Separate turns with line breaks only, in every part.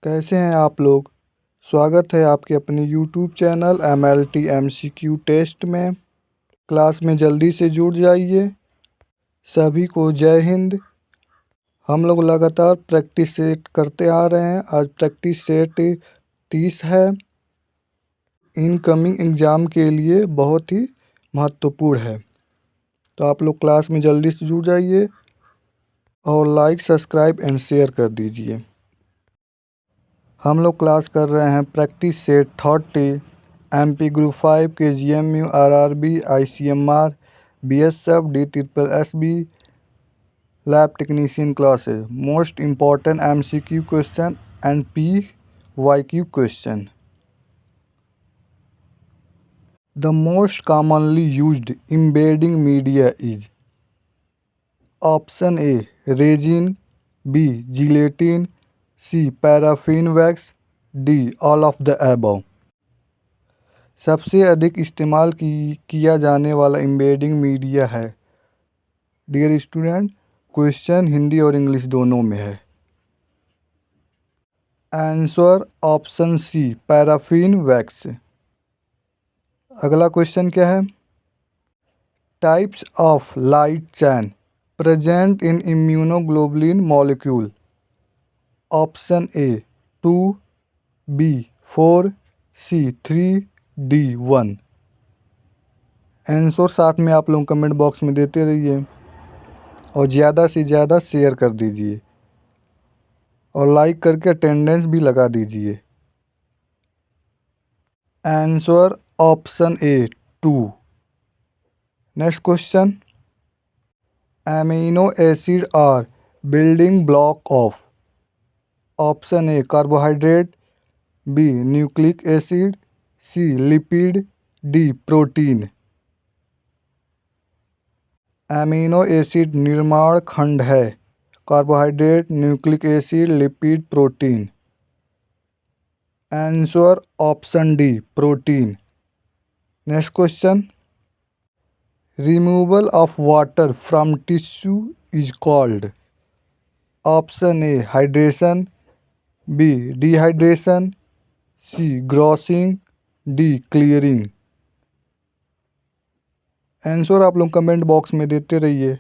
कैसे हैं आप लोग। स्वागत है आपके अपने YouTube channel MLT MCQ test में। क्लास में जल्दी से जुड़ जाइए। सभी को जय हिंद। हम लोग लगातार प्रैक्टिस सेट करते आ रहे हैं। आज प्रैक्टिस सेट 30 है। इनकमिंग एग्ज़ाम के लिए बहुत ही महत्वपूर्ण है। तो आप लोग क्लास में जल्दी से जुड़ जाइए और लाइक सब्सक्राइब एंड शेयर कर दीजिए। हम लोग क्लास कर रहे हैं प्रैक्टिस सेट 30 MP ग्रुप 5 के GMU RRB ICMR BSF DSSB lab technician classes. Most important MCQ question and PYQ question. The most commonly used embedding media is option A resin, B gelatin, C paraffin wax, D all of the above। सबसे अधिक इस्तेमाल किया जाने वाला embedding media है। Dear student, question Hindi और English दोनों में है। Answer option C paraffin wax. अगला क्वेश्चन क्या है। Types of light chain present in immunoglobulin molecule. Option A 2, B 4, C 3, D 1। Answer साथ में आप लोग कमेंट बॉक्स में देते रहिए और ज़्यादा से ज़्यादा शेयर कर दीजिए और लाइक करके अटेंडेंस भी लगा दीजिए। Answer option A 2। Next question. Amino acid are building block of. Option A carbohydrate, B nucleic acid, C lipid, D protein. Amino acid निर्माण खंड है। Carbohydrate, nucleic acid, lipid, protein. Answer option D protein. Next question. Removal of water from tissue is called. Option A hydration, B dehydration, C grossing, D clearing. Answer आप लोग comment box में देते रहिए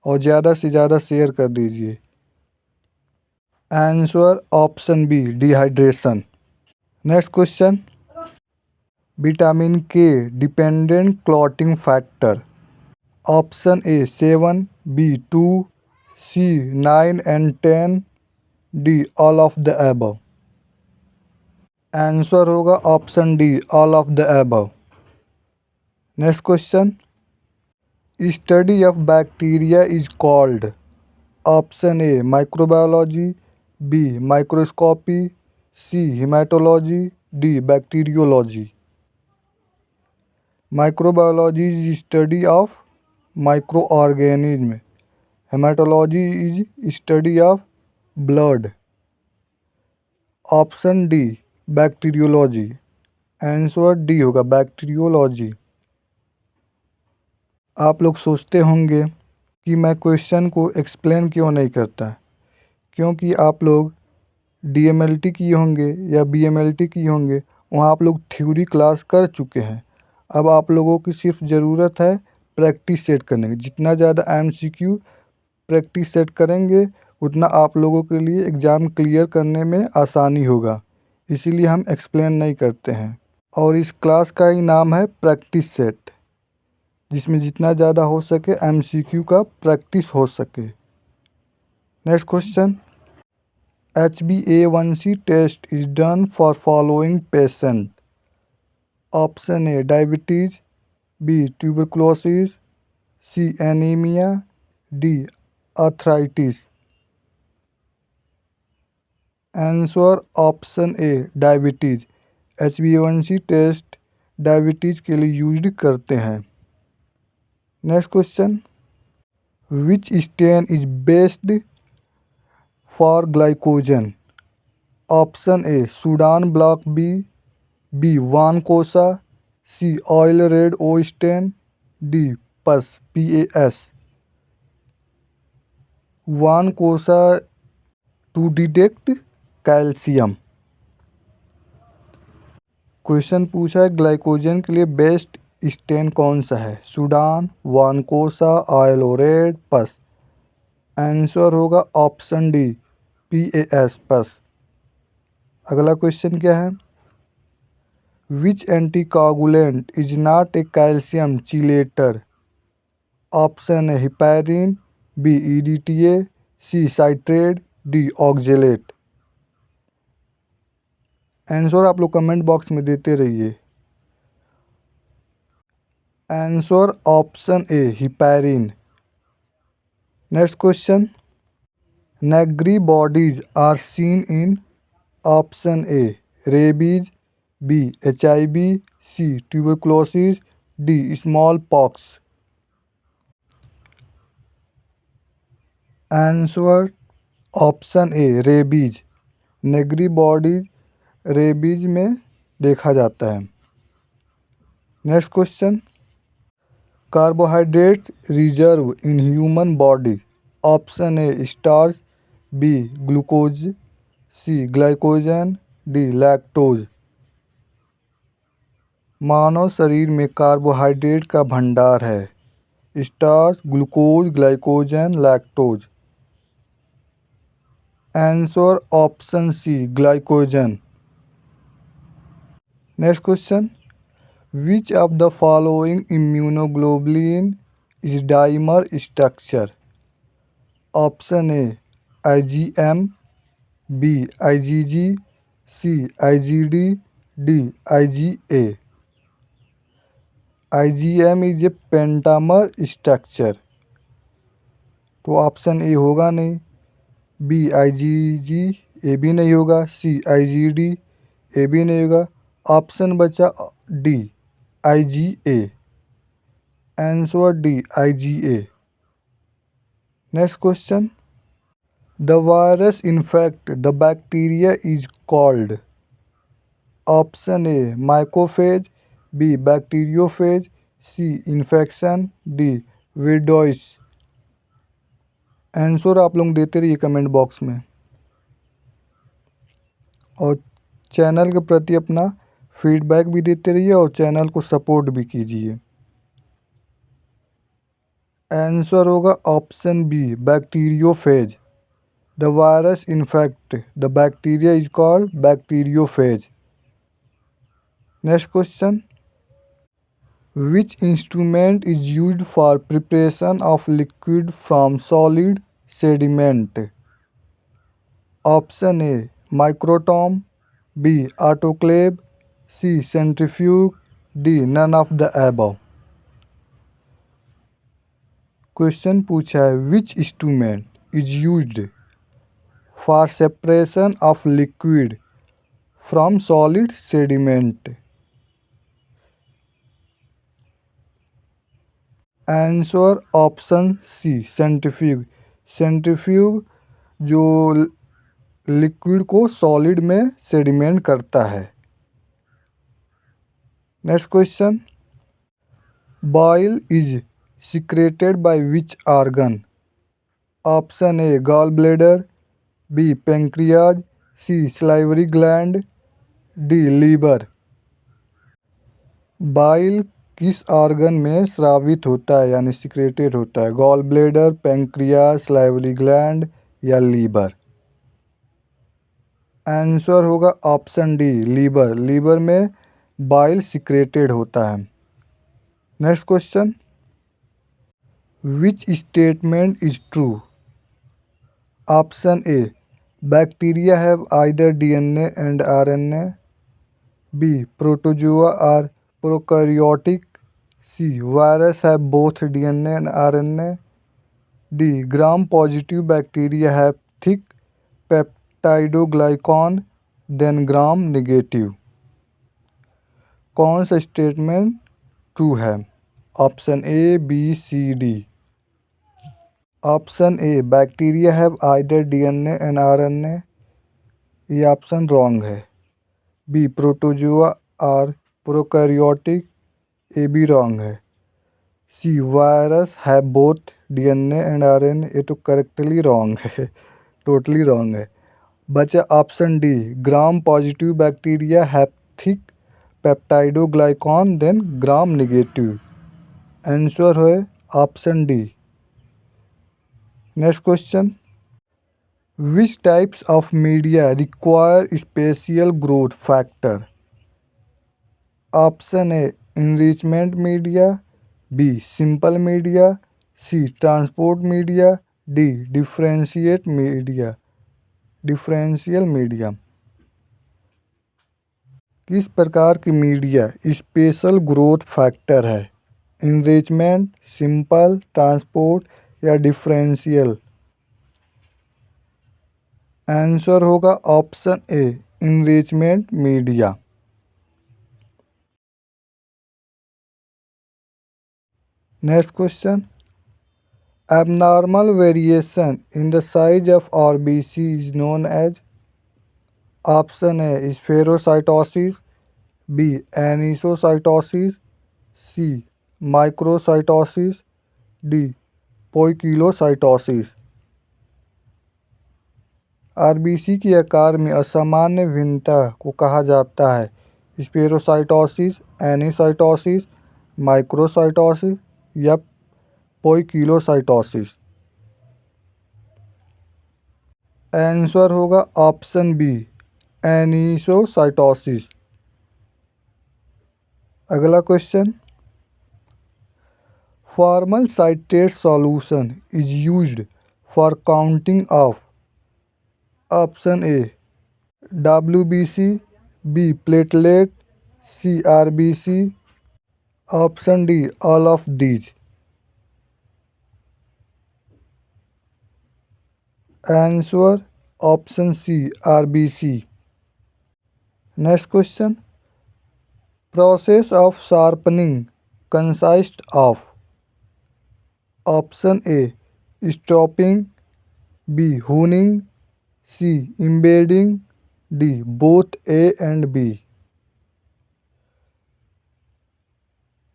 और ज़्यादा से ज़्यादा शेयर कर दीजिए। Answer option B dehydration. Next question. Vitamin K dependent clotting factor. Option A 7, B 2, C 9 and 10, D all of the above. Answer होगा option D all of the above. Next question. Study of bacteria is called. Option A microbiology, B microscopy, C haematology, D bacteriology. Microbiology is study of micro organism. Haematology is study of blood. Option D bacteriology. Answer D होगा bacteriology. आप लोग सोचते होंगे कि मैं question को explain क्यों नहीं करता, क्योंकि आप लोग DMLT किए होंगे या BMLT किए होंगे, वहाँ आप लोग थ्योरी क्लास कर चुके हैं। अब आप लोगों की सिर्फ ज़रूरत है प्रैक्टिस सेट करने की। जितना ज़्यादा MCQ प्रैक्टिस सेट करेंगे उतना आप लोगों के लिए एग्ज़ाम क्लियर करने में आसानी होगा। इसीलिए हम एक्सप्लेन नहीं करते हैं। और इस क्लास का ही नाम है प्रैक्टिस सेट, जिसमें जितना ज़्यादा हो सके MCQ का प्रैक्टिस हो सके। Next question. HbA1c test is done for following patient. Option A diabetes, B tuberculosis, C anaemia, D arthritis. Answer option A diabetes. HbA1c test diabetes के लिए यूज करते हैं। Next question. Which stain is based for glycogen. Option A Sudan black B, B von Kossa, C oil red O stain, D PAS। Von Kossa to detect calcium. Question पूछा है glycogen के लिए best stand कौन सा है? Sudan, वानकोसा, आइलोरेड, पस। Answer होगा option D, PAS, पस। अगला क्वेश्चन क्या है? Which anticoagulant is not a calcium chelator? Option है heparin, B EDTA, C citrate, D oxalate. Answer आप लोग कमेंट बॉक्स में देते रहिए। Answer option A heparin. Next question, Negri bodies are seen in option A rabies, B HIV, C tuberculosis, D smallpox. Answer option A rabies. Negri bodies rabies में देखा जाता है। Next question, carbohydrates reserve in human body. Option A starch, B glucose, C glycogen, D lactose. मानव शरीर में carbohydrate का भंडार है। Starch, glucose, glycogen, lactose. Answer option C glycogen. Next question, which of the following immunoglobulin is dimer structure? Option A IgM, B IgG, C IgD, D IgA। IgM is a pentamer structure, तो option A होगा नहीं, B IgG ए भी नहीं होगा, सी IgD ए भी नहीं होगा। Option बचा D IgA। Answer D IgA। Next question, the virus infect the bacteria is called. Option A mycophage, B bacteriophage, C infection, D viroids. Answer आप लोग देते रहिए कमेंट बॉक्स में और चैनल के प्रति अपना फीडबैक भी देते रहिए और चैनल को सपोर्ट भी कीजिए। आंसर होगा option B bacteriophage. The virus infect the bacteria is called bacteriophage. Next question, which instrument is used for preparation of liquid from solid sediment? Option A microtome, B autoclave, C centrifuge, D none of the above. Question पूछा है which instrument is used for separation of liquid from solid sediment? Answer option C centrifuge. Centrifuge जो liquid को solid में sediment करता है। Next question, bile is secreted by which organ? Option A gall bladder, B pancreas, C salivary gland, D liver. Bile किस organ में स्रावित होता है यानी सिक्रेटेड होता है? Gall bladder, pancreas, salivary gland या लीवर। आंसर होगा ऑप्शन डी लीवर। लीवर में बाइल सिक्रेटेड होता है। Next question, which statement is true? Option A bacteria have either DNA and RNA, B protozoa are prokaryotic, C virus have both DNA and RNA, D gram positive bacteria have thick peptidoglycan than gram negative. कौन सा statement true है? Option A, B, C, D. Option A bacteria have either DNA and RNA, ये option wrong है। B protozoa are prokaryotic, ये भी wrong है। C virus have both DNA and RNA, ये तो करेक्टली रॉन्ग है, totally wrong है। बचा option D gram positive bacteria have thick peptidoglycan than gram negative. Answer है option D. Next question, which types of media require special growth factor? Option A enrichment media, B simple media, C transport media, D differential media. किस प्रकार की media special growth factor है? Enrichment, simple, transport या differential? Answer होगा option A enrichment media. Next question, abnormal variation in the size of RBC is known as? Option A spherocytosis, B anisocytosis, C microcytosis, D poikilocytosis. RBC के आकार में असामान्य भिन्नता को कहा जाता है स्फेरोसाइटोसिस, एनिसाइटोसिस, माइक्रोसाइटोसिस या पोइकिलोसाइटोसिस। आंसर होगा ऑप्शन बी एनिसोसाइटोसिस। अगला question, formal citrate solution is used for counting of? Option A WBC, B platelet, C RBC, option D all of these. Answer option C RBC. Next question, process of sharpening consist of? Option A stopping, B honing, C embedding, D both A and B.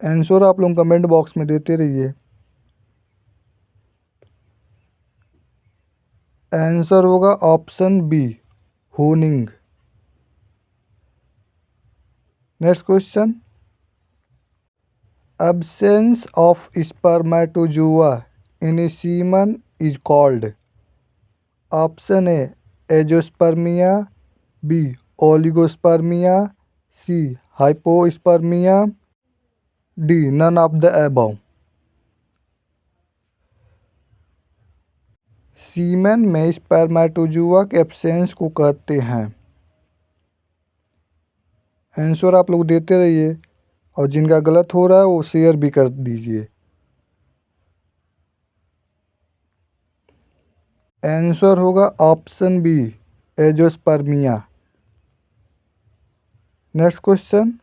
Answer आप लोग comment box में देते रहिए। Answer होगा option B honing. Next question, absence of spermatozoa in a semen is called? Option A azoospermia, B oligospermia, C hypospermia, D none of the above. Semen में spermatozoa के absence को कहते हैं। Answer आप लोग देते रहिए और जिनका गलत हो रहा है वो शेयर भी कर दीजिए। आंसर होगा option B azoospermia. Next question,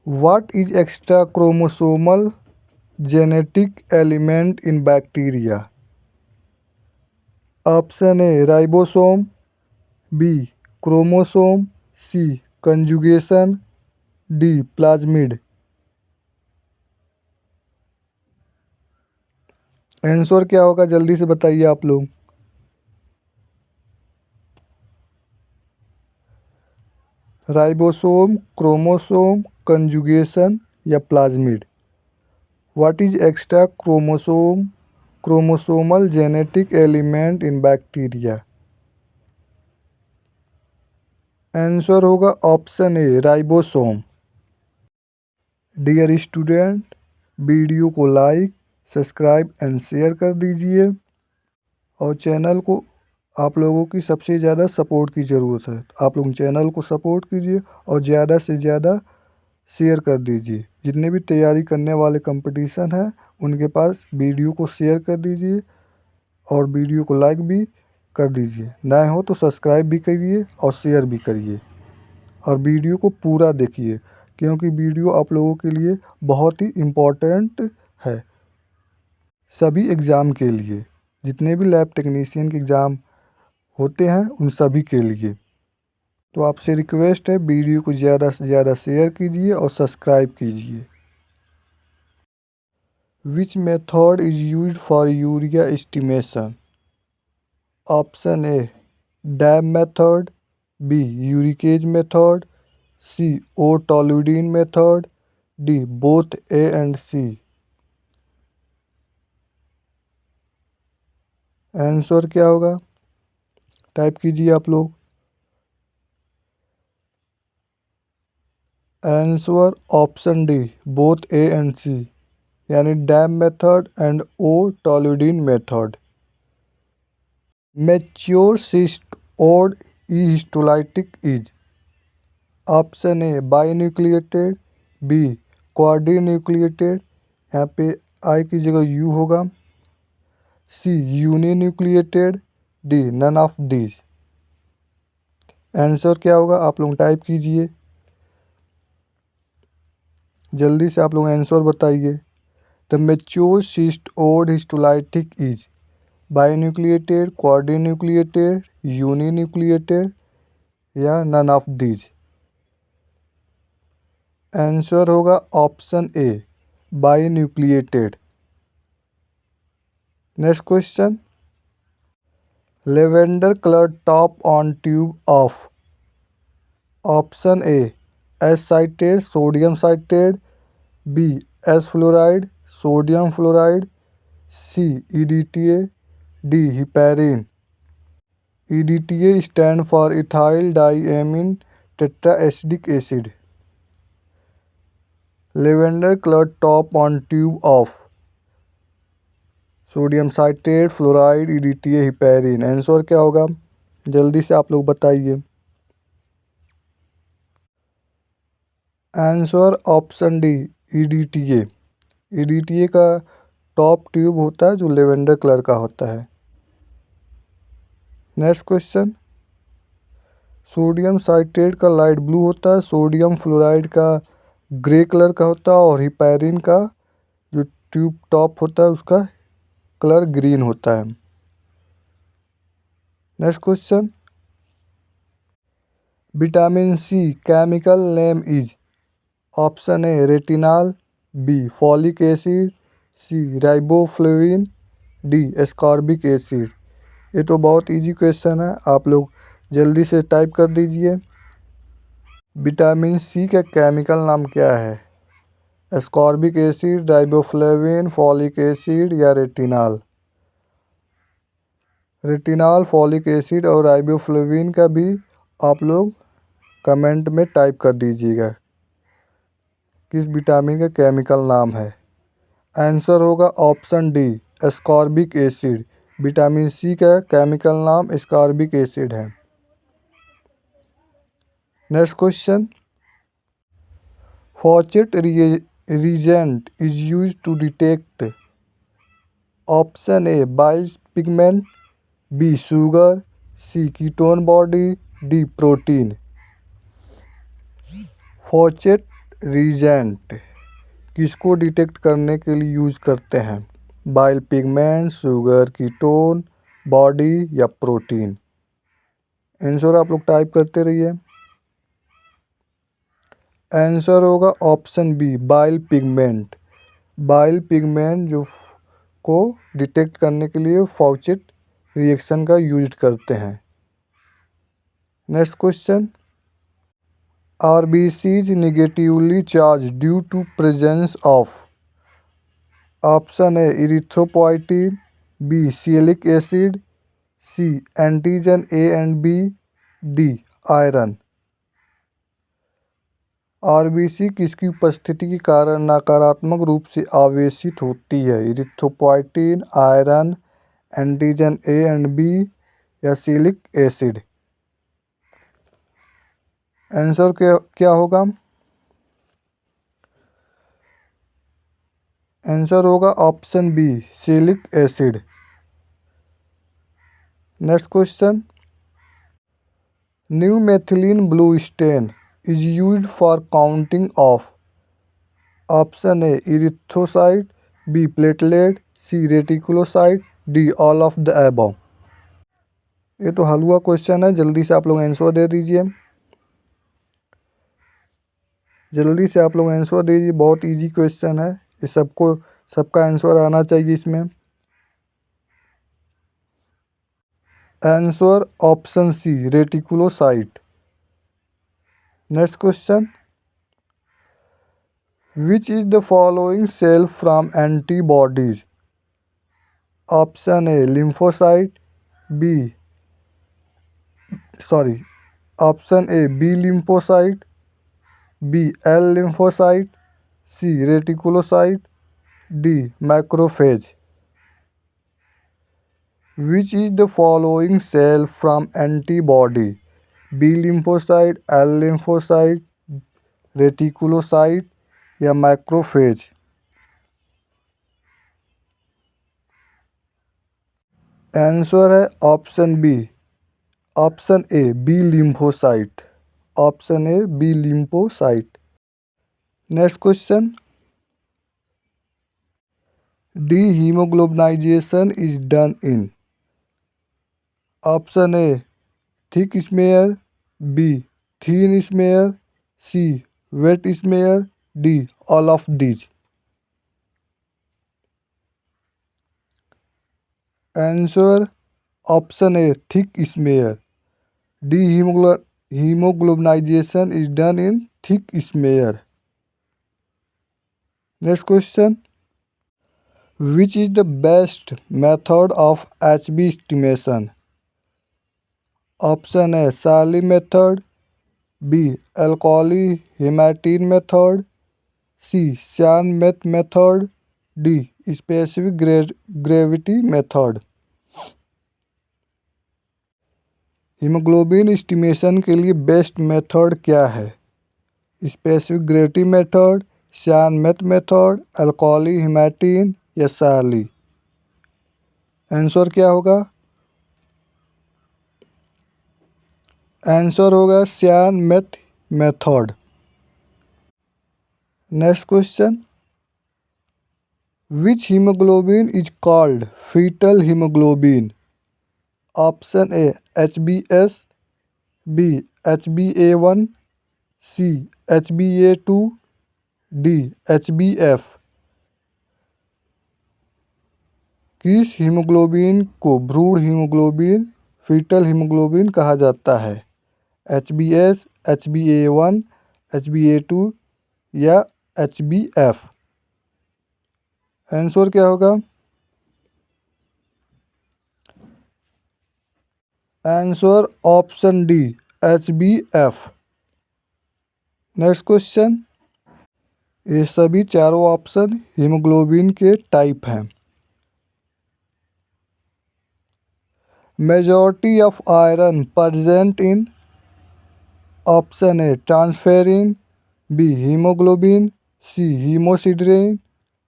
what is extra chromosomal genetic element in bacteria? Option A ribosome, B chromosome, C conjugation, D plasmid. Answer क्या होगा जल्दी से बताइए आप लोग। राइबोसोम, क्रोमोसोम, कंजुगेशन या plasmid? What is extra chromosomal genetic element in bacteria? Answer होगा option A ribosome. Dear student, video को लाइक, सब्सक्राइब एंड शेयर कर दीजिए और चैनल को आप लोगों की सबसे ज़्यादा सपोर्ट की ज़रूरत है। आप लोग चैनल को सपोर्ट कीजिए और ज़्यादा से ज़्यादा शेयर कर दीजिए। जितने भी तैयारी करने वाले कंपटीशन हैं उनके पास वीडियो को शेयर कर दीजिए और वीडियो को लाइक भी कर दीजिए। नए हो तो सब्सक्राइब भी करिए और शेयर भी करिए और वीडियो को पूरा देखिए क्योंकि वीडियो आप लोगों के लिए बहुत ही इम्पोर्टेंट है। सभी एग्ज़ाम के लिए, जितने भी लैब टेक्नीशियन के एग्ज़ाम होते हैं उन सभी के लिए। तो आपसे रिक्वेस्ट है वीडियो को ज़्यादा से ज़्यादा शेयर कीजिए और सब्सक्राइब कीजिए। Which method is used for urea estimation? Option A DAM method, B uricase method, C O toluidine method, D both A and C. Answer क्या होगा? टाइप कीजिए आप लोग। Answer option D both A and C, यानी DAM method and O toluidine method. Mature cyst of histolytic is option A binucleated, B quadrinucleated, यहाँ पे I की जगह यू होगा, C uninucleated, D none of these. Answer क्या होगा? आप लोग टाइप कीजिए, जल्दी से आप लोग आंसर बताइए। The mature cyst of histolytic is binucleated, quadrinucleated, uninucleated या नन ऑफ दीज। आंसर होगा option A binucleated. Next question, lavender colour top on tube of option A as citrate sodium citrate, B as fluoride sodium fluoride, C EDTA, D heparin. EDTA stand for ethyl diamine tetraacidic acid. Lavender colour top on tube of sodium citrate, fluoride, EDTA, heparin. Answer क्या होगा? जल्दी से आप लोग बताइए। Answer option D EDTA. EDTA का top tube होता है जो लेवेंडर कलर का होता है। नेक्स्ट क्वेश्चन, सोडियम साइट्रेट का लाइट ब्लू होता है, सोडियम फ्लोराइड का ग्रे कलर का होता है और हिपैरिन का जो ट्यूब टॉप होता है उसका कलर ग्रीन होता है। Next question, vitamin C chemical name is option A retinol, B folic acid, C riboflavin, D ascorbic acid. ये तो बहुत इजी क्वेश्चन है, आप लोग जल्दी से टाइप कर दीजिए। विटामिन सी का केमिकल नाम क्या है? Ascorbic acid, riboflavin, folic acid या रेटिनॉल। रेटिनॉल, फॉलिक एसिड और राइबोफ्लेविन का भी आप लोग कमेंट में टाइप कर दीजिएगा किस विटामिन का केमिकल नाम है। आंसर होगा option D ascorbic acid. Vitamin C का केमिकल नाम एस्कॉर्बिक एसिड है। Next question, Fouchet reagent is used to detect option A biles pigment, B sugar, C ketone body, D protein. Fouchet reagent किसको detect करने के लिए use करते हैं? Bile pigment, sugar, ketone body या protein. Answer आप लोग टाइप करते रहिए। आंसर होगा option B bile pigment. Bile pigment जो को डिटेक्ट करने के लिए फॉचेट रिएक्शन का यूज करते हैं। Next question, RBCs negatively charged due to presence of option A erythropoietin, B sialic acid, C antigen A and B, D iron. RBC किसकी उपस्थिति के कारण नकारात्मक रूप से आवेशित होती है? Erythropoietin, iron, antigen A and B या सिलिक एसिड। आंसर क्या होगा? आंसर होगा option B sialic acid. Next question, new methylene blue stain is used for counting of option A erythrocyte, B platelet, C reticulocyte, D all of the above. ये तो हलवा question है, जल्दी से आप लोग आंसर दे दीजिए। जल्दी से आप लोग आंसर दीजिए, बहुत इजी क्वेश्चन है, ये सबका आंसर आना चाहिए इसमें। Answer option C reticulocyte. Next question, which is the following cell from antibodies? Option A lymphocyte, B sorry option A B lymphocyte, B L lymphocyte, C reticulocyte, D macrophage. Which is the following cell from antibody? B lymphocyte, L lymphocyte, reticulocyte या macrophage? Answer है option B, option A B lymphocyte. Option A B lymphocyte. Next question, dehaemoglobinization is done in? Option A thick smear, B thin smear, C wet smear, D all of these. Answer option A thick smear. Haemoglobinization is done in thick smear. Next question, which is the best method of HB estimation? Option A Sahli method, B alkali haematin method, C cyan meth method, D specific gravity method. Haemoglobin estimation के लिए best method क्या है? Specific gravity method, cyan meth method, alkali haematin या Sahli? Answer क्या होगा? Answer होगा श्यान meth method. Next question, which haemoglobin is called foetal haemoglobin? Option A HbS, B HbA1, C HbA2, D HbF। किस haemoglobin को भ्रूण haemoglobin, fetal haemoglobin कहा जाता है? HbS, HbA1, HbA2 या HbF? आंसर क्या होगा? Answer option D HbF। Next question, ये सभी चारों ऑप्शन हीमोग्लोबिन के टाइप हैं। Majority of iron present in? Option A transferrin, B haemoglobin, C haemosiderin,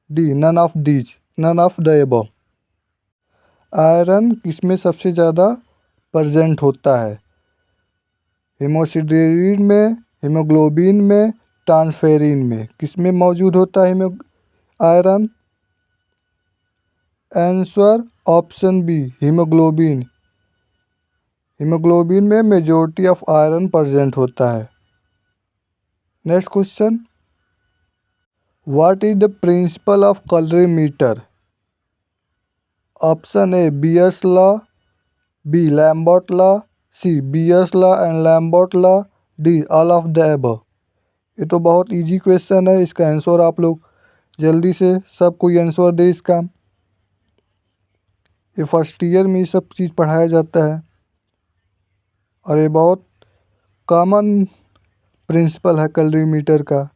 D none of the above. Iron किसमें सबसे ज़्यादा प्रेजेंट होता है? हीमोसिडरेन में, हीमोग्लोबिन में, ट्रांसफेरिन में? किसमें मौजूद होता है iron? Answer option B haemoglobin. Haemoglobin में मेजॉरिटी ऑफ आयरन प्रेजेंट होता है। Next question, what is the principle of calorimeter? Option A Beer's law, B Lambert law, C Beer's law and Lambert law, D all of the above. ये तो बहुत easy question है, इसका answer आप लोग जल्दी से सब कोई आंसर दे इसका। ये फर्स्ट ईयर में ये सब चीज़ पढ़ाया जाता है और ये बहुत कॉमन प्रिंसिपल है कैलोरीमीटर का।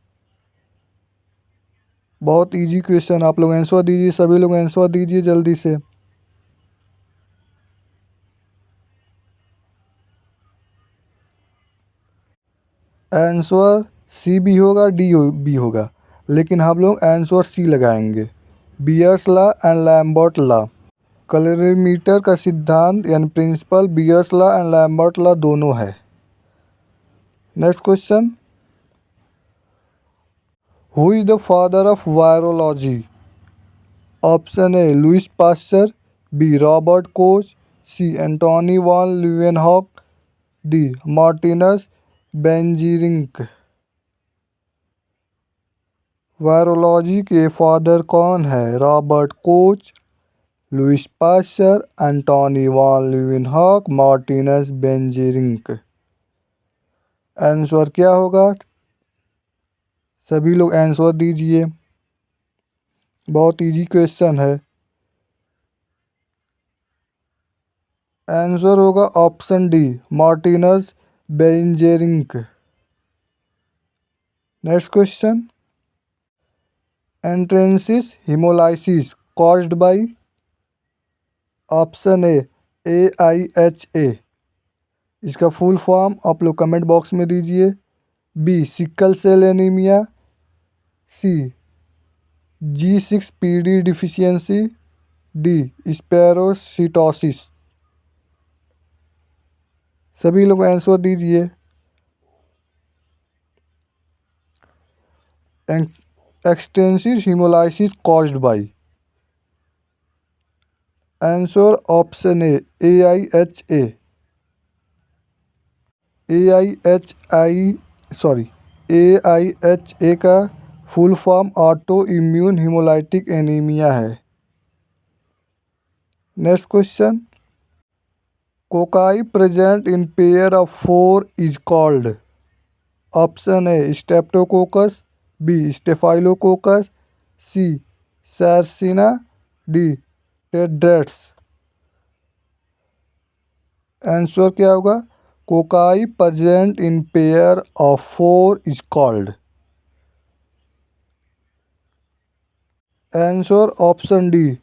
बहुत इजी क्वेश्चन, आप लोग आंसर दीजिए, सभी लोग आंसर दीजिए जल्दी से। आंसर सी भी होगा, डी भी होगा, लेकिन हम लोग आंसर सी लगाएंगे, Beer's law and Lambert law. Colorimeter का सिद्धांत यानी principle Beer's law and Lambert law दोनों है। Next question, who is the father of virology? Option A Louis Pasteur, B Robert Koch, C Antonie van Leeuwenhoek, D Martinus Beijerinck. Virology के father कौन है? Robert Koch, Louis Pasteur, Antonie van Leeuwenhoek, Martinus Beijerinck. Answer क्या होगा? सभी लोग answer दीजिए। बहुत easy question है। आंसर होगा option D, Martinus Beijerinck. Next question. एंट्रेंसिस haemolysis caused by. Option A AIHA। इसका फुल फॉर्म आप लोग कमेंट बॉक्स में दीजिए। B, sickle cell anaemia. C, G6PD deficiency. D, spherocytosis. सभी लोग आंसर दीजिए। Extensive haemolysis caused by. Answer option A AIHA। AIHA का full form auto immune haemolytic anaemia है। Next question. Cocci present in pair of 4 is called. Option A streptococcus. B, staphylococcus. C, sarcina. D, टेड्रेट्स। Answer क्या होगा? Cocci present in pair of 4 is called. Answer option D,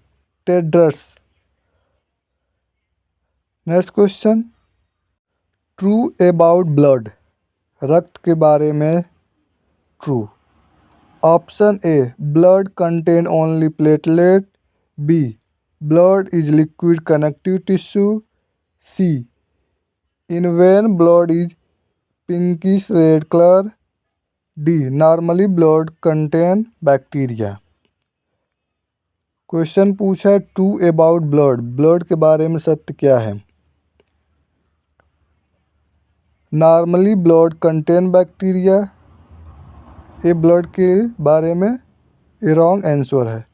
tetrads. Next question. True about blood. रक्त के बारे में true. Option A, blood contain only platelet. B, blood is liquid connective tissue. C, in vein blood is pinkish red colour. D, normally blood contain bacteria. Question पूछा है true about blood, blood के बारे में सत्य क्या है? Normally blood contain bacteria, ये blood के बारे में ये रॉन्ग आंसर है।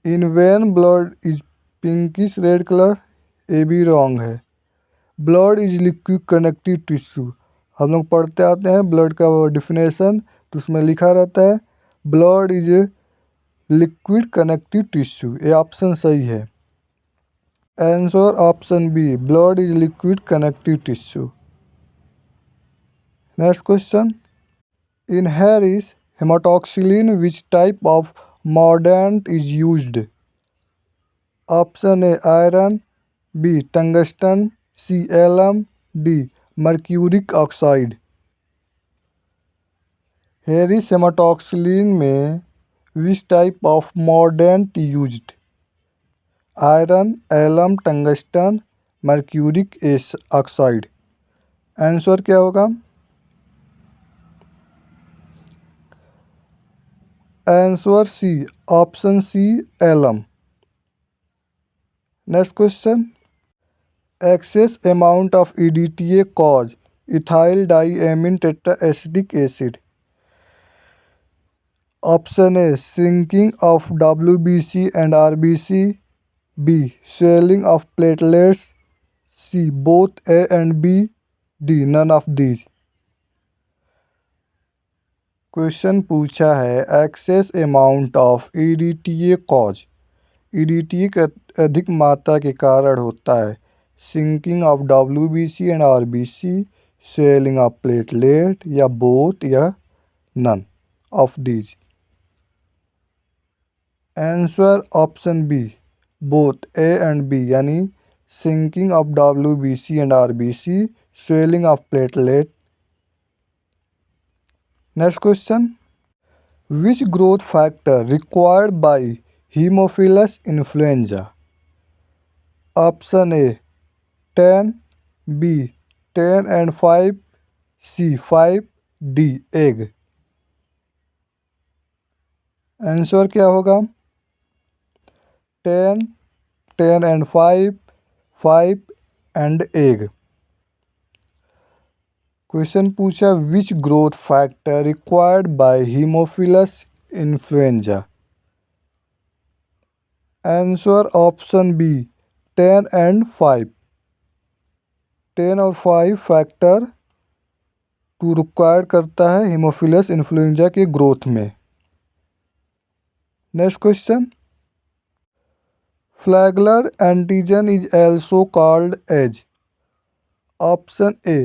In vein blood is pinkish red colour, ये भी रॉन्ग है। Blood is liquid connective tissue, हम लोग पढ़ते आते हैं ब्लड का डिफिनेशन, तो उसमें लिखा रहता है blood is liquid connective tissue. ये ऑप्शन सही है। Answer option B, blood is liquid connective tissue. Next question. In Harris haematoxylin which type of mordant is used. Option A iron. B, tungsten. C, alum. D, mercuric oxide. Harris haematoxylin में which type of mordant used. Iron, alum, tungsten, mercuric oxide. Answer क्या होगा? Answer C, option C, alum. Next question. Excess amount of EDTA cause ethyl diamine tetraacetic acid. Option A, shrinking of WBC and RBC। B, swelling of platelets। C, both A and B। D, none of these। Question पूछा है excess amount of EDTA cause. EDTA का अधिक मात्रा के कारण होता है sinking of WBC and RBC, swelling of platelet, या बोथ, या none of these. Answer option B, both A and B, यानी sinking of WBC and RBC, swelling of platelet. Next question. Which growth factor required by Haemophilus influenzae. Option A 10। B, 10 and 5। C, 5। D, egg. Answer क्या होगा? 10, 10 and 5, 5 and egg। Question पूछा which growth factor required by Haemophilus influenzae. Answer option B 10 and 5। 10 और 5 factor to required करता है Haemophilus influenzae के growth में। Next question, flagellar antigen is also called as. Option A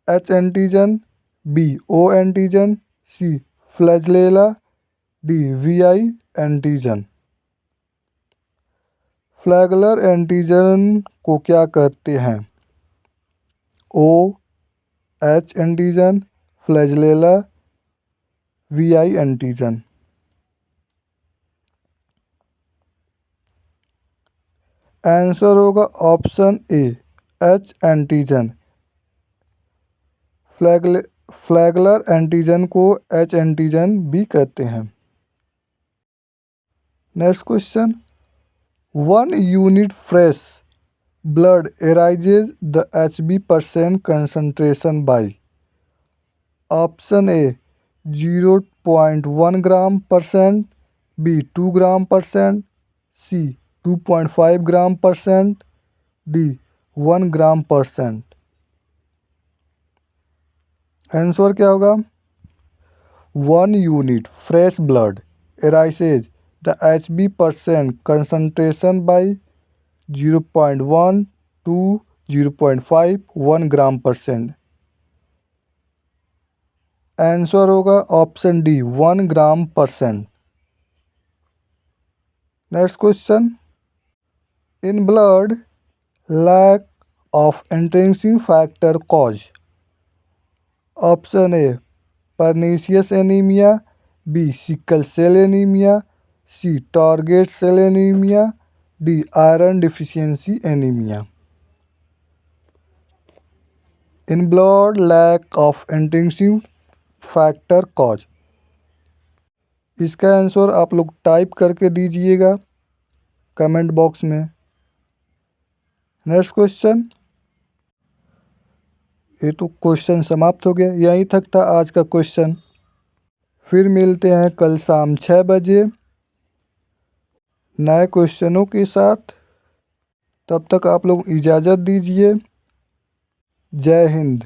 H antigen, B O antigen, C flagella, D Vi antigen. Flagellar antigen को क्या कहते हैं? O, H antigen, flagella, Vi antigen. Answer होगा option A H antigen. Flagellar antigen को H antigen भी कहते हैं। Next question, 1 unit fresh blood erases the Hb% concentration by। Option A 0.1 gram percent, B 2 gram percent, C 2.5 gram percent, D 1 gram percent. Answer क्या होगा? 1 unit fresh blood erases the Hb% concentration by 0.1 to 0.5 1 gram percent. Answer होगा option D 1 gram percent. Next question, in blood lack of intrinsic factor cause. Option A pernicious anaemia, B sickle cell anaemia, C target cell anaemia, D iron deficiency anaemia. In blood lack of intrinsic factor cause, इसका answer आप लोग type करके दीजिएगा comment box में। Next question, ये तो question समाप्त हो गया, यहीं तक था आज का क्वेश्चन। फिर मिलते हैं कल शाम 6 बजे नए क्वेश्चनों के साथ। तब तक आप लोग इजाज़त दीजिए। जय हिंद।